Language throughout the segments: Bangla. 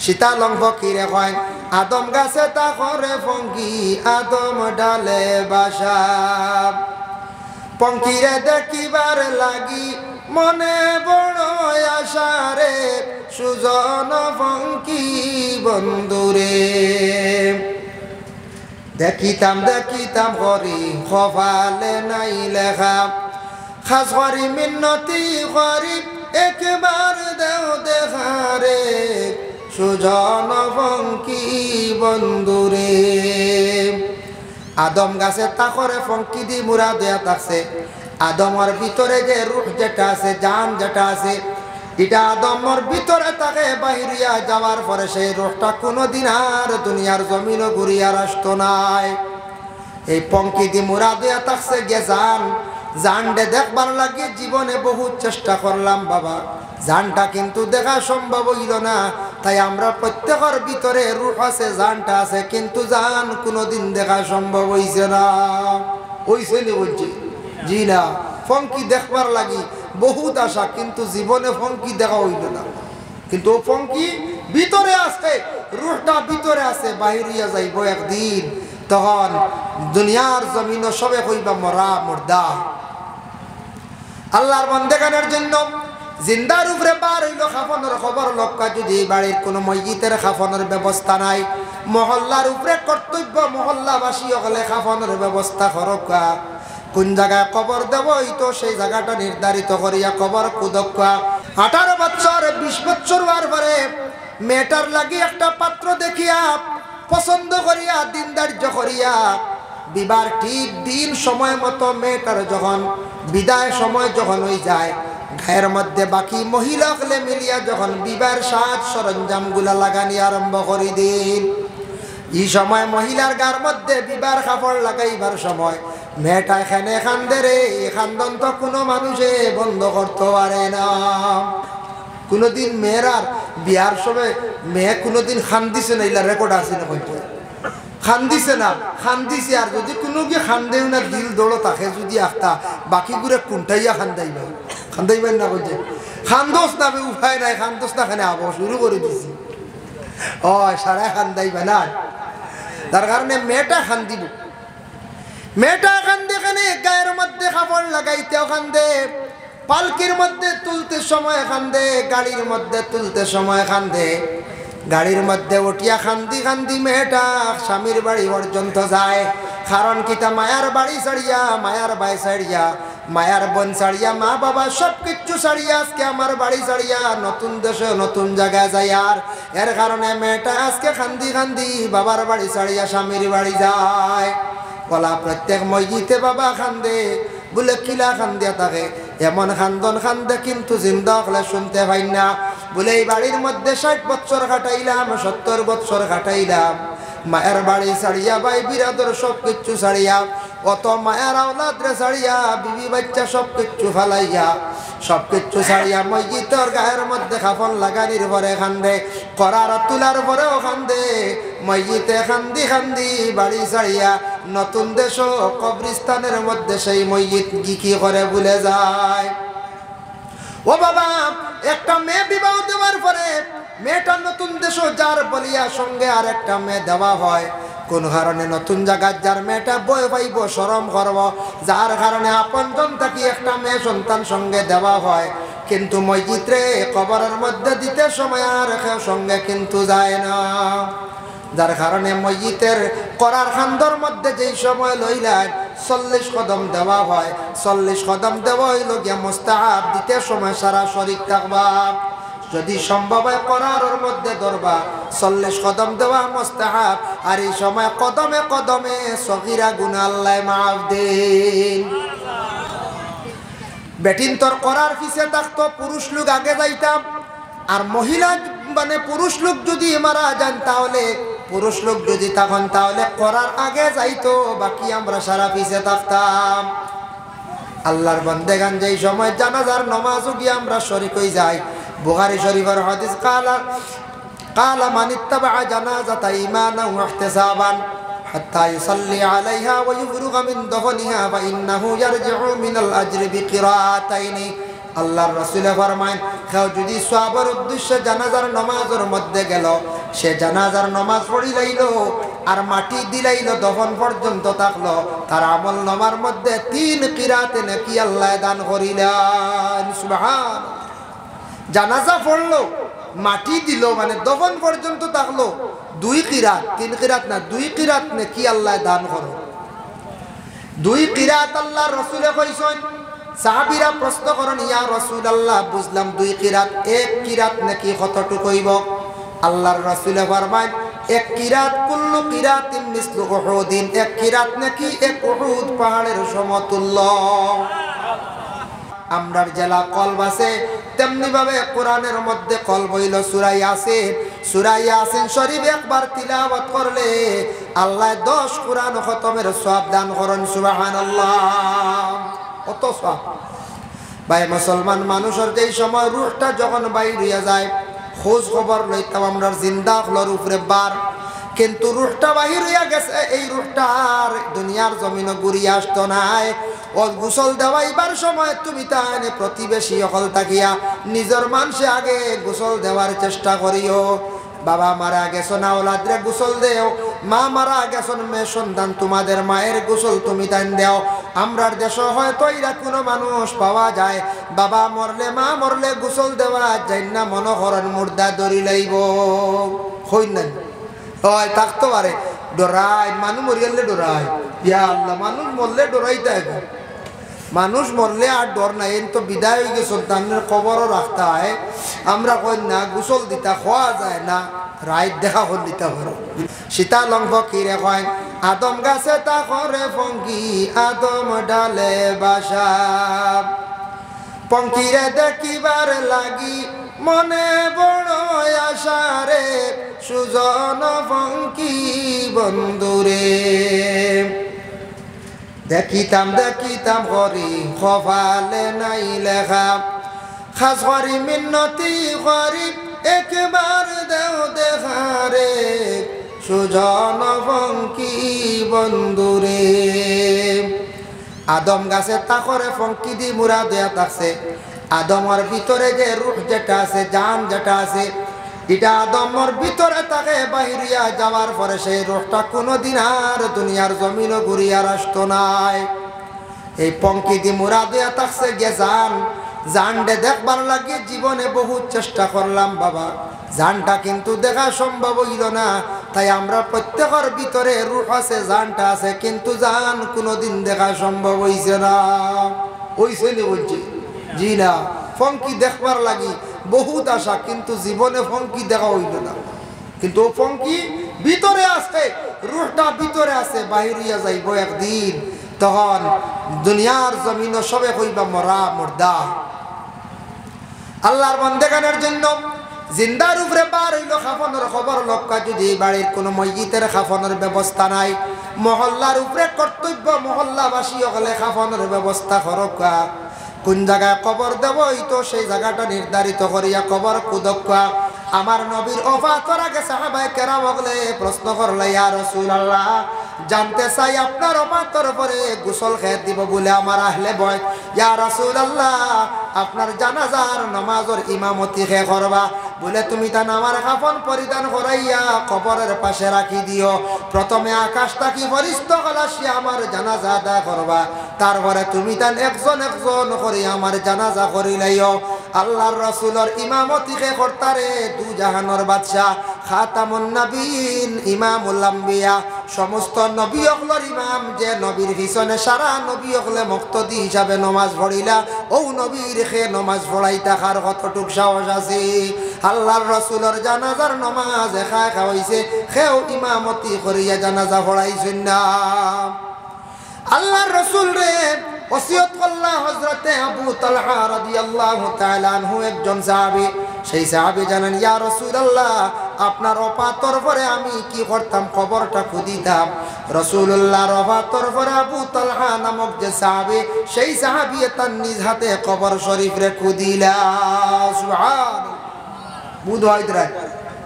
শীতালং ফকিরে কয় আদম গাছে তা করে ফঙ্কি আদম ডালে বাসা পঙ্কিরে দেখিবার লাগি মনে বড় আশা রে সুজন ফঙ্কি বন্ধুরে দেখিতাম দেখিতাম করি কপালে নাই লেখা খাস করি মিন্নতি করি একবার দেও দেখারে সুজন ফঙ্কি বন্ধুরে আদম গাছে তা করে ফঙ্কি দি মুরা দেয়া থাকছে আদমর ভিতরে যে রূহ যেটা আছে জান যেটা আছে এটা আদমর ভিতরে তাকে বাহিরিয়া যাওয়ার পরে সেই রূহটা কোনোদিন আর দুনিয়ার জমিনও ঘুরিয়ার আসতো নাই এই পঙ্কি দি মুরা দেয়া থাকছে গে জানডে দেখবার লাগে জীবনে বহু চেষ্টা করলাম বাবা জানটা কিন্তু দেখা সম্ভব হইল না তাই আমরা প্রত্যেকের ভিতরে রূহ আছে জানটা আছে কিন্তু জান কোনোদিন দেখা সম্ভব হইছে না হইছে নি বলছি জি না ফঙ্কি দেখবার লাগি বহুত আশা কিন্তু জীবনে ফঙ্কি দেখা হইল না কিন্তু ও ফঙ্কি ভিতরে আছে রূহটা ভিতরে আছে বাহিরিয়া যাইব একদিন তখন দুনিয়ার জমিনও সবে কইবা মরা মুর্দা আল্লাহর বান্দাগানের জন্য জিন্দার উপরে বার হইল খাফনের খবর লক্কা যদি বাড়ির কোনো মসজিদের খাফনের ব্যবস্থা নাই মহল্লার উপরে কর্তব্য মহল্লাবাসী হলে খাফনের ব্যবস্থা করকা কোন জায়গায় কবর দেব তো সেই জায়গাটা নির্ধারিত করিয়া কবর কুদক্কা 18 বছর 20 বছর হওয়ার পরে মেয়েটার লাগি একটা পাত্র দেখিয়া পছন্দ করিয়া দিন ধার্য করিয়া বিবার ঠিক দিন সময় মতো মেয়েটার যখন বিদায় সময় যখন হয়ে যায় গায়ের মধ্যে বাকি মহিলা হলে মিলিয়া যখন বিবার সাজ সরঞ্জাম গুলা লাগানি আরম্ভ করি দিন এই সময় মহিলার গার মধ্যে বিবার কাপড় লাগাইবার সময় মেয়েটা এখানে খান্দে রে খান্দন তো কোনো মানুষে বন্ধ করতে পারে না কোনোদিন মেয়েরার বিয়ার সময় মেয়ে কোনোদিন খান্দিছে না এলা রেকর্ড আছে না কইতে খান্দিছে না খান্দিছে আর যদি কোনো গিয়ে খান্দেও না দিল দৌড়ো তাকে যদি আখতা বাকি ঘুরে কুন্টাইয়া খান্দাইবেন না কইতে খান্দোস না উপায় নাই খান্দোস না খানে আবো শুরু করে দিছি ও সারা খান্দাইবে না তার কারণে মেয়েটা খান্দিব মেয়েটা খান্দে খানে গায়ের মধ্যে কাপড় লাগাইতেও খান্দে পালকির মধ্যে তুলতে সময় খান্দে গাড়ির মধ্যে তুলতে সময় খান্দে গাড়ির মধ্যে উঠিয়া খান্দি খান্দি মেয়েটা স্বামীর বাড়ি পর্যন্ত যায় কারণ কিতা মায়ার বাড়ি ছাড়িয়া মায়ার বাই ছাড়িয়া মায়ার বোন ছাড়িয়া মা বাবা সব কিছু ছাড়িয়া আজকে আমার বাড়ি ছাড়িয়া নতুন দেশে নতুন জায়গায় যায় আর এর কারণে মেয়েটা আজকে খান্দি খান্দি বাবার বাড়ি ছাড়িয়া স্বামীর বাড়ি যায় বলা প্রত্যেক মসজিদে বাবা খান্দে বলে কিলা খান্দিয়া থাকে এমন খান্দন খান্দে কিন্তু জিন্দা হলে শুনতে পাই না বলে এই বাড়ির মধ্যে 60 বছর কাটাইলাম 70 বছর কাটাইলাম মায়ের বাড়ি ছাড়িয়া ভাই বিরাদর সব কিছু ছাড়িয়া অত মায়ের আওলাদ রে ছাড়িয়া বিবি বাচ্চা সব কিছু ফালাইয়া সব কিছু ছাড়িয়া মসজিদের গায়ের মধ্যে কাফন লাগানির পরে খান্দে করার তুলার পরেও খান্দে মসজিদে খান্দি খান্দি বাড়ি ছাড়িয়া নতুন দেশ কবরিস্তানের মধ্যে সেই মসজিদ কি করে ভুলে যায় ও বাবা একটা মেয়ে বিবাহ দেওয়ার পরে মেয়েটা নতুন দেশ যার বলিয়া সঙ্গে আর একটা মেয়ে দেওয়া হয় কোন কারণে নতুন জায়গায় যার মেয়েটা বই পাইব শরম করব যার কারণে আপনজন থাকি একটা মেয়ে সন্তান সঙ্গে দেওয়া হয় কিন্তু মসজিদে কবরের মধ্যে দিতে সময় আর সঙ্গে কিন্তু যায় না যার কারণে মসজিদের করার খান্দর মধ্যে যেই সময় লইলেন 40 কদম দেওয়া হয় 40 কদম দেওয়া হইল গিয়া মুস্তাহাব দিতে সময় সারা শরীর থাকবা যদি সম্ভব হয় করার মধ্যে ধরবা 40 কদম দেওয়া মুস্তাহাব আর এই সময় কদমে কদমে সগীরা গুনাহ আল্লাহ মাফ দেন বেটিন তোর করার পিছে থাকতো পুরুষ লোক আগে যাইতাম আর মহিলা মানে পুরুষ লোক যদি মারা যান তাহলে পুরুষ লোক যদি তখন তাহলে করার আগে যাইতো বাকি আমরা সারা পিছে থাকতাম আল্লাহর বান্দাগান যেই সময় জানাজার নামাজও গিয়ে আমরা শরীক হই যাই বুখারী শরীফের হাদিস কালা মান ইত্তাবা জানাজাতা ঈমানান ওয়া ইহতিসাবান হাত্তা ইউসাল্লি আলাইহা ওয়া ইফরুগা মিন দফনিহা ফা ইন্নাহু ইয়ারজিউ মিনাল আজরি বিকিরাতাইনি আল্লাহর রাসূলে ফরমায় কেউ যদি সওয়াবের উদ্দেশ্যে জানাজার নামাজের মধ্যে গেল, সে জানাজার নামাজ পড়িলাইলো আর মাটি দিলাইলো, দফন পর্যন্ত থাকলো, তার আমল নামার মধ্যে 3 কিরাতে নাকি আল্লাহ দান করিলেন। সুবহান। জানাজা পড়লো, মাটি দিল, মানে দফন পর্যন্ত থাকলো, 2 কিরাত, 3 কিরাত না, 2 কিরাত নাকি আল্লাহ দান করো। 2 কিরাত আল্লাহর রাসূলে কইছেন। সাহাবীরা প্রশ্ন করেন, ইয়া রাসূলুল্লাহ, বুঝলাম 2 কিরাত, 1 কিরাত নাকি কতটুকু হইব? আল্লাহর রাসূলে ফরমায় 1 কিরাত কুল্লু কিরাতিন মিসলু উহুদিন, 1 কিরাত নাকি 1 উহুদ পাহাড়ের সমতুল্য। আমরার জেলা কলব আছে, তেমনি ভাবে কোরআনের মধ্যে কলব হইল সূরা ইয়াসিন। সূরা ইয়াসিন শরীফ একবার তিলাওয়াত করলে আল্লাহ 10 কোরআন খতমের সওয়াব দান করেন। সুবহানাল্লাহ, কত সওয়াব! ভাই মুসলমান মানুষের যেই সময় রূহটা যখন বাইর হইয়া যায়, খোঁজ খবর লইতাম আমরা জিন্দা হলোর উপরে বার, কিন্তু রূহটা বাহির হইয়া গেছে, এই রূহটা আর দুনিয়ার জমিনে ঘুরিয়ে আসতো নাই। ও গোসল দেওয়াইবার সময় তুমি তাহলে প্রতিবেশী অকল থাকিয়া নিজের মানুষে আগে গোসল দেওয়ার চেষ্টা করিও। বাবা মারা গেছো না, ওলাদরে গোসল দেও। মা মারা গেছন, মেয়ে সন্তান, তোমাদের মায়ের গোসল তুমি তাই দেও। আমরার দেশ হয়তো এরা কোনো মানুষ পাওয়া যায়, বাবা মরলে মা মরলে গোসল দেওয়া যায় না, মনোহরণ মুর্দা দড়ি লাইব হই না হয়, থাকতে পারে ডরাই, মানুষ মরিয়ালে ডরাই। ইয়া আল্লাহ, মানুষ মরলে ডরাইতে হবে, মানুষ মরলে আর ডর নাই। এই তো বিদায় হয়ে গেছে, সন্তানের কবরও রাখতে হয়। আমরা কই না গোসল দিতা খাওয়া যায় না, রাইত দেখা হল দিতে পারো। সীতা লঙ্ঘ কিরে কয়, আদম গাছে তা করে ফঙ্কি, আদম ডালে বাসা, পঙ্কিরে দেখিবার লাগি মনে বড় আশা রে, সুজন ফঙ্কি বন্ধুরে। দেখিতাম দেখিতাম করি কপালে নাই লেখা, খাস করি মিন্নতি করি একবার দেও দেখারে, সুজন ফঙ্কি বন্ধুরে। আদম গাছে তাকরে ফঙ্কি দি মুরা দেয়া থাকছে। আদমর ভিতরে যে রূহ যেটা আছে, জান যেটা আছে, এটা আদমর ভিতরে তাকে বাহিরিয়া যাওয়ার পরে সেই রূহটা কোনোদিন আর দুনিয়ার জমিনও ঘুরিয়ার আসতো নাই। এই পঙ্কি দি মুরা দেয়া থাকছে গে জান, জানডে দেখবার লাগে জীবনে বহু চেষ্টা করলাম বাবা, জানটা কিন্তু দেখা সম্ভব হইল না। তাই আমরা প্রত্যেকের ভিতরে রূহ আছে, জানটা আছে, কিন্তু জান কোনোদিন দেখা সম্ভব হইছে না। হইছে নি বলছি? জি না। ফঙ্কি দেখবার লাগি বহুত আশা, কিন্তু জীবনে ফঙ্কি দেখা হইল না। কিন্তু ও ফঙ্কি ভিতরে আছে, রূহটা ভিতরে আছে, বাহিরিয়া যাইব একদিন, তখন দুনিয়ার জমিন সবে কইবা মরা মুর্দা। আল্লাহর বান্দাগানের জন্য জিন্দার উপরে বার হইল খাফনের খবর লক্কা, যদি বাড়ির কোনো মসজিদের খাফনের ব্যবস্থা নাই, মহল্লার উপরে কর্তব্য মহল্লাবাসী হলে খাফনের ব্যবস্থা করকা। কোন জায়গায় কবর দেব, তো সেই জায়গাটা নির্ধারিত করিয়া কবর কুদক্কা। আমার নবীর ওফাতের আগে সাহাবায়ে কেরাম হলে প্রশ্ন করলে, ইয়া রাসূলুল্লাহ, জানতে চাই আপনার ওফাতের পরে গোসল খেয়ে দিব বলে আমার আহলে বয়। ইয়া রাসূলুল্লাহ, আপনার জানাজার নামাজের ইমামতি কে করবা বলে তুমি তা আমার কাফন পরিধান করাইয়া কবরের পাশে রাখি দিও। প্রথমে আকাশটা কি ফরিস্তা গলাসি আমার জানাজা আদা করবা, তারপরে তুমি তান একজন একজন করে আমার জানাজা করিলাইও। আল্লাহর রাসূলের ইমামতি কে করতারে দু জাহানের বাদশা, খাতামুন নবীন, ইমামুল আম্বিয়া, সমস্ত নবী হকলের ইমাম, যে নবীর পিছনে সারা নবী হকলে মুক্তদি হিসাবে নমাজ পড়িলা, ও নবীর খে নমাজ পড়াই থাকার কতটুক সাহস আছে? আল্লাহর রাসূলের জানাজার নমাজ একা একা হইছে, খেও ইমামতি করিয়া জানাজা পড়াইছেন না। আল্লাহর রাসূল রে ওসিয়ত করলা হযরতে আবু তালহা রাদিয়াল্লাহু তাআলা আনহু, একজন সাহাবী। সেই সাহাবী জানেন, ইয়া রাসূলুল্লাহ, আপনার ওফাতের পরে আমি কি করতাম, কবরটা খুদিতাম। রাসূলুল্লাহর ওফাতের পরে আবু তালহা নামক যে সাহাবী, সেই সাহাবী তার নিজ হাতে কবর শরীফ রে খুদিলা। সুবহানাল্লাহ। বুধওয়াইদরা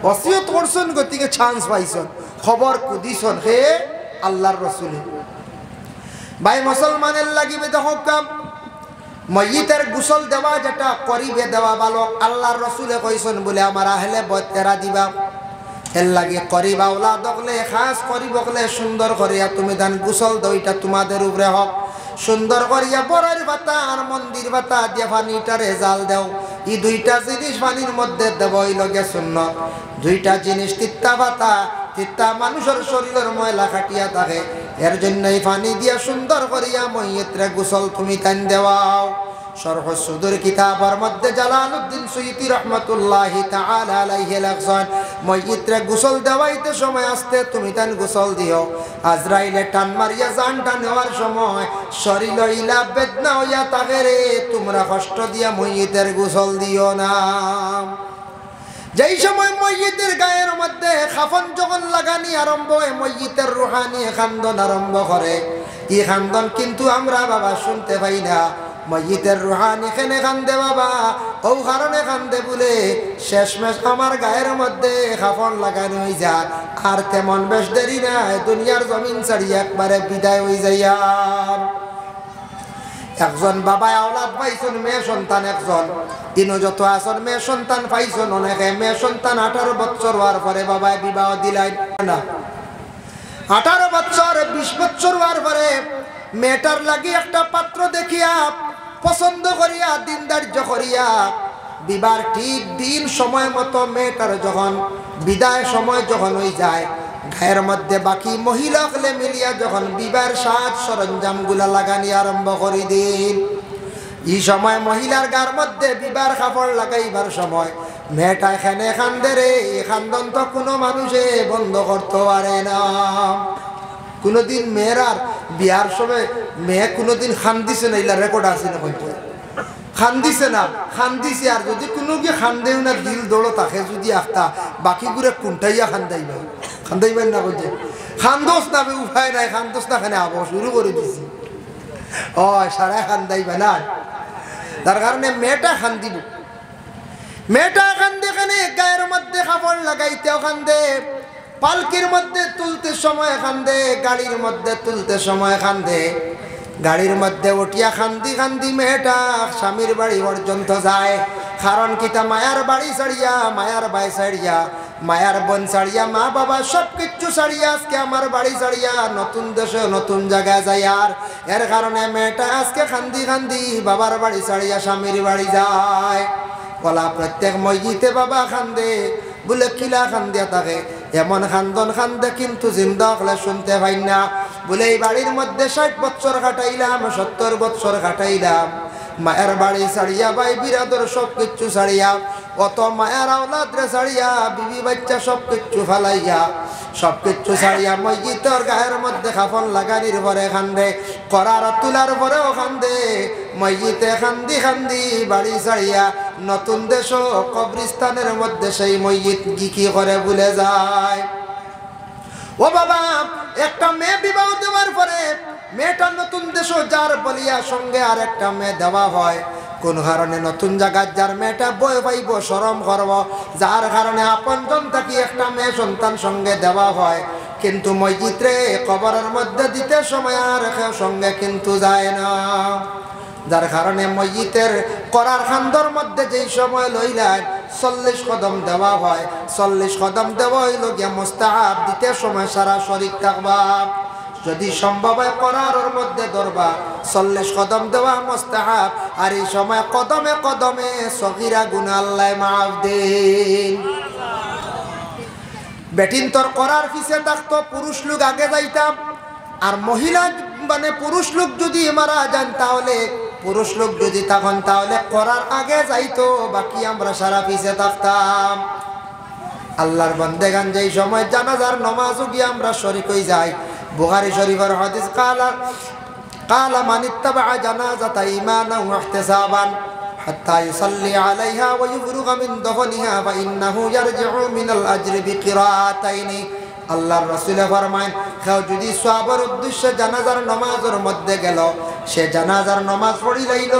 ওসিয়ত করছেন, গতিকে চান্স পাইছেন, খবর খুদিছেন হে আল্লাহর রাসূল। ভাই মুসলমানের লাগিবে দেখো কাম, ময়িতের গোসল দেওয়া যেটা করিবে দেওয়া ভালো, আল্লাহর রাসূলে কইছেন বলে আমার আহলে বয়তেরা দিবা এর লাগে করিবা ওলা দকলে খাস করিব বলে সুন্দর করিয়া তুমি দান গোসল দাও, এটা তোমাদের উপরে হক। সুন্দর করিয়া বড়ের পাতা আর মন্দির পাতা দিয়ে পানিটারে জাল দাও। এই দুইটা জিনিস পানির মধ্যে দেব হইল গে সুন্নাত। দুইটা জিনিস তিত্তা পাতা, তিত্তা মানুষের শরীরের ময়লা কাটিয়া থাকে, এর জন্য এই পানি দিয়া সুন্দর করিয়া মইয়িতরে গোসল তুমি তান দেওয়াও। শরহ সুদুর কিতাবের মধ্যে জালালউদ্দিন সুয়ুতি রাহমাতুল্লাহি তাআলা আলাইহি লেখছেন মইয়িতরে গোসল দেওয়াইতে সময় আসতে তুমি তান গোসল দিও। আজরাইলে টান মারিয়া জানটা নেওয়ার সময় শরীর ইলা বেদনা হইয়া থাকে রে, তোমরা কষ্ট দিয়া মইয়িতের গোসল দিও না। যেই সময় মইয়িতের গায়ের মধ্যে কাফন যখন লাগানি আরম্ভ হয়, মইয়িতের রুহানি খান্দন আরম্ভ করে। এই খান্দন কিন্তু আমরা বাবা শুনতে পাই না। মইয়িতের রুহানি খেনে কান্দে বাবা, ও কারণে কান্দে বলে শেষমেশ আমার গায়ের মধ্যে কাফন লাগানো হয়ে যায়, আর তেমন বেশ দেরি নাই দুনিয়ার জমিন ছাড়িয়ে একবারে বিদায় হয়ে যাইয়া। একজন বাবা আওলাদ পাইছেন মেয়ে সন্তান একজন, ইনো যত আসন মেয়ে সন্তান পাইছেন অনেকে। মেয়ে সন্তান 18 বছর হওয়ার পরে বাবায় বিবাহ দিলেন না। 18 বছর 20 বছর হওয়ার পরে মেয়েটার লাগি একটা পাত্র দেখিয়া পছন্দ করিয়া দিন ধার্য করিয়া বিবাহ ঠিক দিন সময় মতো মেয়েটার যখন বিদায় সময় যখন হয়ে যায়, গায়ের মধ্যে বাকি মহিলা হলে মিলিয়া যখন বিবাহের সাজ সরঞ্জাম গুলা লাগানি আরম্ভ করে দিন, এই সময় মহিলার গার মধ্যে বিবাহের কাপড় লাগাইবার সময় মেয়েটা এখানে কান্দে রে। খান্দন তো কোনো মানুষে বন্ধ করতে পারে না। কোনোদিন মেয়েরার বিয়ার সময় মেয়ে কোনোদিন খান দিছে না, এলা রেকর্ড আছে না? খান দিছে না, খান দিছে। আর যদি কোনো গিয়ে খান দেও না, দিল দৌড়ো তাকে যদি আখতা বাকি ঘুরে কুন্টাইয়া খান্দাইবেন না বলছে খান্দোস না, উপায় নাই খান্দোস না, খানে আবহাওয়া শুরু করে দিছি। ও সারা খান্দাইবে না, তার কারণে মেয়েটা খান দিব। মেয়েটা কান্দে খানে গায়ের মধ্যে কাপড় লাগাইতে কান্দে, পালকির মধ্যে তুলতে সময় কান্দে, গাড়ির মধ্যে তুলতে সময় কান্দে। গাড়ির মধ্যে উঠিয়া কান্দি কান্দি মেয়েটা স্বামীর বাড়ি পর্যন্ত যায়। কারণ কিতা মায়ার বাড়ি ছাড়িয়া, মায়ার বাই ছাড়িয়া, মায়ার বোন ছাড়িয়া, মা বাবা সব কিছু ছাড়িয়া আজকে আমার বাড়ি ছাড়িয়া নতুন দেশে নতুন জায়গায় যায়। আর এর কারণে মেয়েটা আজকে কান্দি কান্দি বাবার বাড়ি ছাড়িয়া স্বামীর বাড়ি যায়। বলা প্রত্যেক মসজিদে বাবা কান্দে বলে কিলা কান্দিয়া থাকে, এমন খান্দন কান্দে কিন্তু জিন্দা হলে শুনতে পাই না। বলে এই বাড়ির মধ্যে 60 বছর কাটাইলাম, 70 বছর কাটাইলাম, মায়ের বাড়ি ছাড়িয়া, ভাই বিরাদর সব কিছু ছাড়িয়া, অত মায়ের আওলাদরে ছাড়িয়া, বিবি বাচ্চা সব কিছু ফালাইয়া, সব কিছু ছাড়িয়া মসজিদের গায়ের মধ্যে কাফন লাগানির পরে কান্দে, করার তুলার পরেও কান্দে। মসজিদে কান্দি কান্দি বাড়ি ছাড়িয়া নতুন দেশ কবরিস্তানের মধ্যে সেই মসজিদ কি করে ভুলে যায়। ও বাবা, একটা মেয়ে বিবাহ দেওয়ার পরে মেয়েটা নতুন দেশ যার বলিয়া সঙ্গে আর একটা মেয়ে দেওয়া হয়। কোন কারণে নতুন জায়গায় যার মেয়েটা বই পাইব, শরম করব, যার কারণে আপনজন থাকি একটা মেয়ে সন্তান সঙ্গে দেওয়া হয়। কিন্তু মসজিদে কবরের মধ্যে দিতে সময় আর সঙ্গে কিন্তু যায় না, যার কারণে মসজিদের করার খান্দর মধ্যে যেই সময় লইলেন 40 কদম দেওয়া হয়। 40 কদম দেওয়া হইল গিয়া মুস্তাহাব, দিতে সময় সারা শরীর থাকবা, যদি সম্ভব হয় করার মধ্যে ধরবা। 40 কদম দেওয়া মুস্তাহাব, আর এই সময় কদমে কদমে সগীরা গুনাহ আল্লাহ মাফ দেন। বেটিন তোর করার পিছে থাকতো, পুরুষ লোক আগে যাইতাম, আর মহিলা মানে পুরুষ লোক যদি মারা যান তাহলে, পুরুষ লোক যদি তখন তাহলে করার আগে যাইতো, বাকি আমরা সারা পিছে থাকতাম। আল্লাহর বান্দেগান যেই সময় জানাজার নামাজও গিয়ে আমরা শরীক হয়ে যাই। বুখারী শরীফের হাদিস, কালা মান ইত্তাবা জানাজাতা ঈমানান ওয়া ইহতিসাবান হাত্তা ইউসাল্লি আলাইহা ওয়া ইফরুগা মিন দফনিহা ফা ইন্নাহু ইয়ারজিউ মিনাল আজরি বিকিরাতাইনি। আল্লাহর রাসূল ফরমায়, কেউ যদি সওয়াবের উদ্দেশ্যে জানাজার নামাজের মধ্যে গেল, সে জানাজার নামাজ পড়িলাইল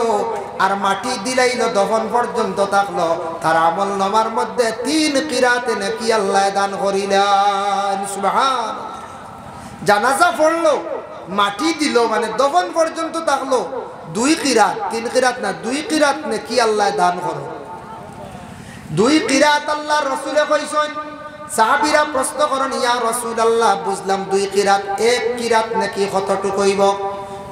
আর মাটি দিলাইল, দফন পর্যন্ত থাকলো, তার আমল নামার মধ্যে 3 কিরাতে নাকি আল্লাহ দান করিলেন। সুবহানাল্লাহ। জানাজা পড়লো, মাটি দিল মানে দফন পর্যন্ত থাকলো 2 কিরাত 3 কিরাত না 2 কিরাত নেকি আল্লাহ দান করো 2 কিরাত আল্লাহর রাসূলে কইছেন সাহাবীরা প্রশ্ন করেন ইয়া রাসূলুল্লাহ বুঝলাম 2 কিরাত 1 কিরাত নাকি কতটুকু হইব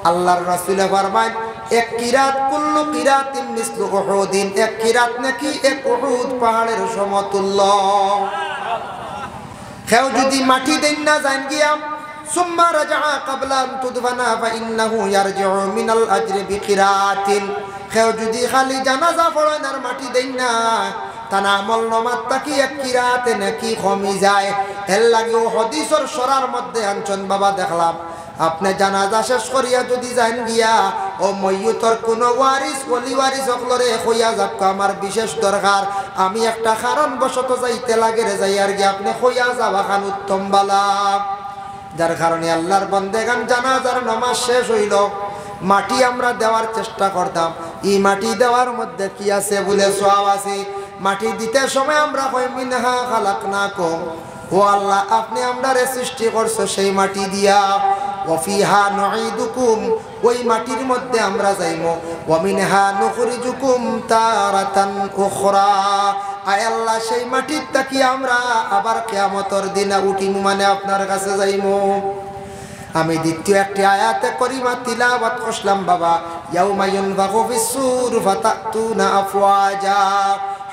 আল্লাহর রাসূলে ফরমায় 1 কিরাত কুল্লু কিরাতিন মিসলু উহুদিন 1 কিরাত নাকি 1 উহুদ পাহাড়ের সমতুল্য কেউ যদি মাটি দেন না জান গিয়া সুম্মা রাজা ক্বাবলা আন তুদফানা ফাইন্নাহু ইয়ারজিউ মিনাল আজরি বিকিরাতিন কেউ যদি খালি জানাজা পড়েন আর মাটি দেন না তানা আমল নামাত তাকি 1 কিরাতে নাকি কমি যায় এর লাগেও হাদিসের সরার মধ্যে আনছেন বাবা দেখলাম আপনি জানাজা শেষ করিয়া যদি যান গিয়া ও মইয়ুতর কোন ওয়ারিস ওলি ওয়ারিস হকলরে কইয়া যাক আমার বিশেষ দরকার আমি একটা কারণ বশত যাইতে লাগে রে যাই আর গিয়া আপনি কইয়া যাবা খান উত্তম বালা যার কারণে আল্লাহর বান্দেগান জানাজার নামাজ শেষ হইল মাটি আমরা দেওয়ার চেষ্টা করতাম এই মাটি দেওয়ার মধ্যে কি আছে বলে সওয়াব আছে মাটি দিতে সময় আমরা কই মিনহা খালাকনাকুম ও আল্লাহ আপনি আমরারে সৃষ্টি করছো সেই মাটি দিয়া ওয়াফিহা নুঈদুকুম ওই মাটির মধ্যে আমরা যাইমু ওয়া মিনহা নুখরিজুকুম তারাতান উখরা আয় আল্লাহ সেই মাটির তাকি আমরা আবার কিয়ামতের দিনে উঠিমু মানে আপনার কাছে যাইমু আমি দ্বিতীয় একটি আয়াতে করিমা তিলাওয়াত করলাম বাবা ইয়াউমা ইউনফাখু ফিস-সূর ফাতাতুনা আফওয়াজা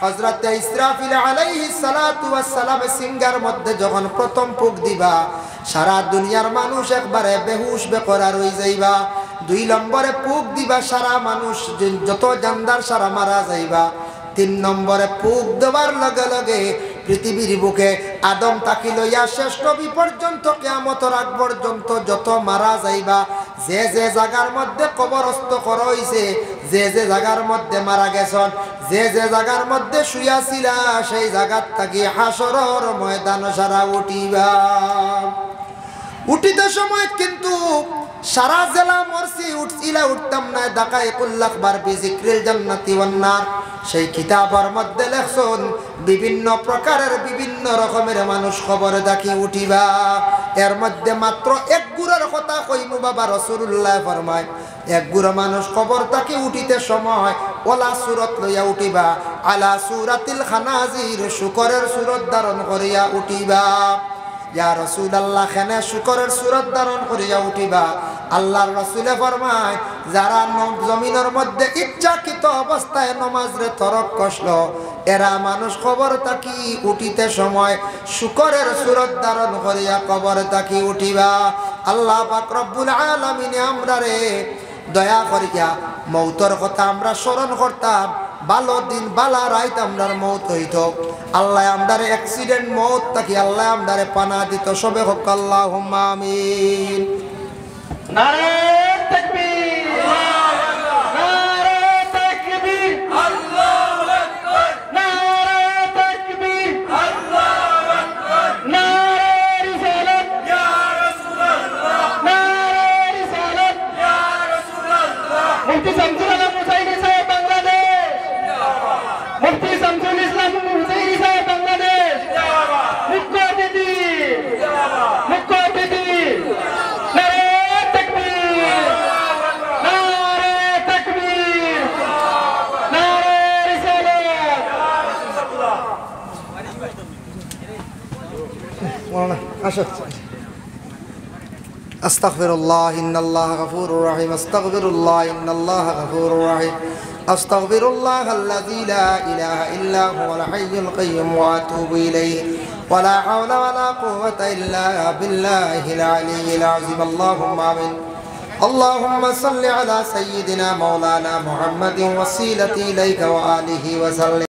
হযরত ইসরাফিল আলাইহিস সালাতু ওয়াস সালাম সিঙ্গার মধ্যে যখন প্রথম ফুক দিবা সারা দুনিয়ার মানুষ একবারে বেহুশ বেকরার হই যাইবা 2 নম্বরে ফুক দিবা সারা মানুষ যত জানদার সারা মারা যাইবা 3 নম্বরে ফুক দেওয়ার লগে লগে পৃথিবীর বুকে আদম তাকি লইয়া শেষ নবী পর্যন্ত কিয়ামতের আগ পর্যন্ত যত মারা যাইবা যে যে জায়গার মধ্যে কবরস্থ করা হইছে যে যে জায়গার মধ্যে মারা গেছন যে যে জায়গার মধ্যে শুয়া ছিলা সেই জায়গার থাকি হাসরের ময়দান সারা উঠিবা উঠিতে সময় কিন্তু সারা জেলা মরছি উঠছিলা উঠতাম না দাকাইকুল আকবার বিজিক্রিল জান্নাতি ওয়ান নার সেই কিতাবের মধ্যে লেখছেন বিভিন্ন প্রকারের বিভিন্ন রকমের মানুষ খবর দেখি উঠিবা এর মধ্যে মাত্র এক গুড়ের কথা কইমু বাবা রাসূলুল্লাহ ফরমায় এক গুড় মানুষ খবর তাকে উঠিতে সময় ওলা সূরত লইয়া উঠিবা আলা সূরাতিল খানাজির শুকরের সূরত ধারণ করিয়া উঠিবা ইয়া রাসূলুল্লাহ খানে শুকরের সূরত ধারণ করিয়া উঠিবা আল্লাহর রাসূলে ফরমায় যারা জমিনের মধ্যে ইচ্ছাকৃত অবস্থায় নামাজরে তরক করলো এরা মানুষ কবর তাকি উঠিতে সময় শুকরের সূরত ধারণ করিয়া কবর তাকি উঠিবা আল্লাহ পাক রব্বুল আলামিন আমরারে দয়া করিয়া মৌতর কথা আমরা স্মরণ করতাম ভালো দিন বালা রাইত আমরার মৌত হইত আল্লাহ আমদারে অ্যাক্সিডেন্ট মৌত তাকি আল্লাহ আমদারে পানা দিত সবে হোক আল্লাহুম্মা আমিন নারে তাকবীর নারে তাকবীর আল্লাহু আকবার নারে তাকবীর আল্লাহু আকবার নারে রিসালাত ইয়া রাসূলুল্লাহ নারে রিসালাত ইয়া রাসূলুল্লাহ মুফতি শামসুল আলম হুসাইনি সাহেব বাংলাদেশ জিন্দাবাদ মুফতি শামসুল ইসলাম হুসাইনি সাহেব বাংলাদেশ জিন্দাবাদ মুখ্য অতিথি জিন্দাবাদ মুখ্য অতিথি أستغفر الله إن الله غفور رحيم أستغفر الله إن الله غفور رحيم أستغفر الله الذي لا إله إلا هو الحي القيوم وأتوب إليه ولا حول ولا قوة إلا بالله العلي العظيم اللهم آمين اللهم صل على سيدنا مولانا محمد وسيلتي إليك وآله وسلم